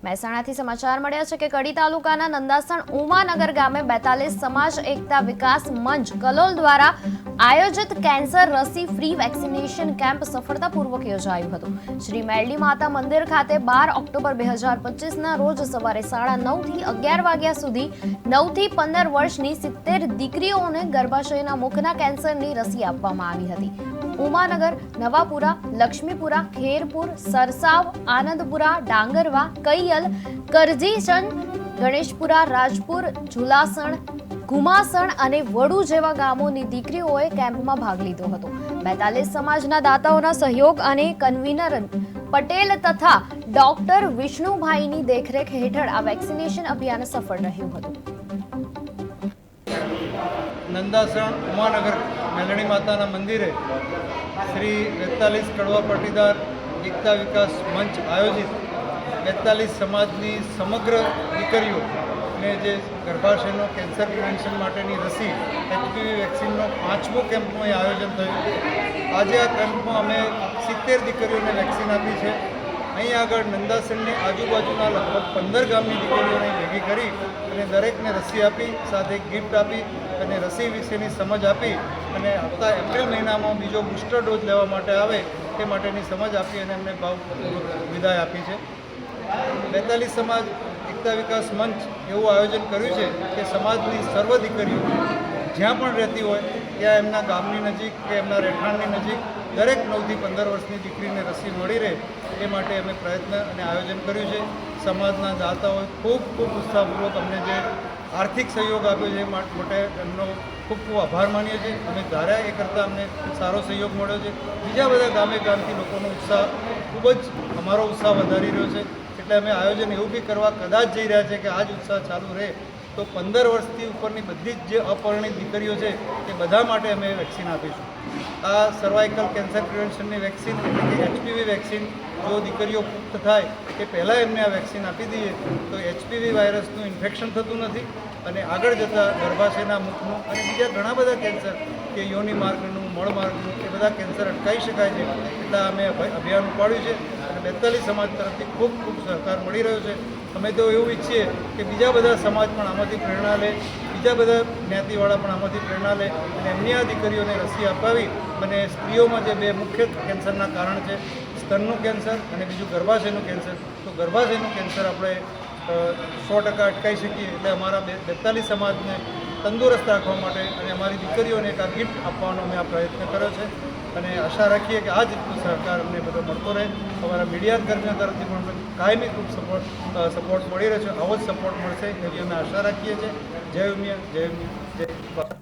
મહેસાણાથી સમાચાર મળ્યા છે કે કડી તાલુકાના નંદાસણ ઉમાનગર ગામે 42 સમાજ એકતા વિકાસ મંચ કલોલ દ્વારા આયોજિત કેન્સર રસી ફ્રી વેક્સિનેશન કેમ્પ સફળતાપૂર્વક યોજાયું હતું। શ્રી મેરડી માતા મંદિર ખાતે 12 ઓક્ટોબર 2025ના રોજ સવારે 9:30 થી 11 વાગ્યા સુધી 9 થી 15 વર્ષની 70 દીકરીઓને ગર્ભાશયના મુખના કેન્સરની રસી આપવામાં આવી હતી। ઉમાનગર, નવાપુરા, લક્ષ્મીપુરા, ખેરપુર, સરસાવ, આનંદપુરા, ડાંગરવા, કૈયલ, કરજીચંદ, ગણેશપુરા, રાજપુર, ઝુલાસણ, ગુમાસણ અને વડુ જેવા ગામોની દીકરીઓએ કેમ્પમાં ભાગ લીધો હતો। 42 સમાજના દાતાઓના સહયોગ અને કન્વીનર પટેલ તથા ડોક્ટર વિષ્ણુભાઈની દેખરેખ હેઠળ આ વેક્સિનેશન અભિયાન સફળ રહ્યું હતું। નંદાસણ ઉમાનગર મેલડી માતાના મંદિરે શ્રી 42 કડવા પાટીદાર એકતા વિકાસ મંચ આયોજિત 42 સમાજની સમગ્ર દીકરીઓને જે ગર્ભાશયનો કેન્સર પ્રિવેન્શન માટેની રસી એચપીવી વેક્સિનનો 5મો કેમ્પનું આયોજન થયું। આજે આ કેમ્પમાં અમે 70 દીકરીઓને વેક્સિન આપી છે। અહીં આગળ નંદાસણની આજુબાજુના લગભગ 15 ગામની દીકરીઓને ભેગી કરી અને દરેકને રસી આપી, સાથે ગિફ્ટ આપી અને રસી વિશેની સમજ આપી અને આવતા એપ્રિલ મહિનામાં બીજો બૂસ્ટર ડોઝ લેવા માટે આવે તે માટેની સમજ આપી અને એમને ભાવપૂર્વક વિદાય આપી છે। 42 સમાજ એકતા વિકાસ મંચ એવું આયોજન કર્યું છે કે સમાજની સર્વ દીકરીઓ જ્યાં પણ રહેતી હોય ત્યાં એમના ગામની નજીક કે એમના રહેઠાણની નજીક દરેક 9 થી 15 વર્ષની દીકરીને રસી મળી રહે એ માટે અમે પ્રયત્ન અને આયોજન કર્યું છે। સમાજના દાતાઓએ ખૂબ ઉત્સાહપૂર્વક અમને જે આર્થિક સહયોગ આપ્યો છે એ માટે એમનો ખૂબ આભાર માનીએ છીએ। અમે ધાર્યા એ કરતાં અમને સારો સહયોગ મળ્યો છે। બીજા બધા ગામથી લોકોનો ઉત્સાહ ખૂબ જ અમારો ઉત્સાહ વધારી રહ્યો છે। એટલે અમે આયોજન એવું બી કરવા કદાચ જઈ રહ્યા છે કે આ જ ઉત્સાહ ચાલુ રહે તો 15 વર્ષથી ઉપરની બધી જ જે અપરિણિત દીકરીઓ છે એ બધા માટે અમે વેક્સિન આપીશું। આ સર્વાઇકલ કેન્સર પ્રિવેન્શનની વેક્સિન એટલે કે એચપીવી વેક્સિન જો દીકરીઓ પુખ્ત થાય એ પહેલાં એમને આ વેક્સિન આપી દઈએ તો એચપીવી વાયરસનું ઇન્ફેક્શન થતું નથી અને આગળ જતાં ગર્ભાશયના મુખનું અને બીજા ઘણા બધા કેન્સર કે યોનિ માર્ગનું, મળ માર્ગનું એ બધા કેન્સર અટકાવી શકાય છે। એટલે અમે અભિયાન ઉપાડ્યું છે અને 42 સમાજ તરફથી ખૂબ સહકાર મળી રહ્યો છે। અમે તો એવું ઈચ્છીએ કે બીજા બધા સમાજ પણ આમાંથી પ્રેરણા લે, બીજા બધા જ્ઞાતિવાળા પણ આમાંથી પ્રેરણા લે અને એમની આ દીકરીઓને રસી અપાવી અને સ્ત્રીઓમાં જે 2 મુખ્ય કેન્સરના કારણ છે, સ્તનનું કેન્સર અને બીજું ગર્ભાશયનું કેન્સર, તો ગર્ભાશયનું કેન્સર આપણે 100% અટકાવી શકીએ। એટલે અમારા 42 સમાજને તંદુરસ્ત રાખવા માટે અને અમારી દીકરીઓને એક આ ગિફ્ટ આપવાનો અમે આ પ્રયત્ન કર્યો છે અને આશા રાખીએ કે આ જ રીતનો સહકાર અમને બધો મળતો રહે। અમારા મીડિયા કર્મીઓ તરફથી પણ કાયમી ખૂબ સપોર્ટ મળી રહ્યો છે। આવો જ સપોર્ટ મળશે એવી અમે આશા રાખીએ છીએ। જય ઉમિયા, જય ઉમિયા, જય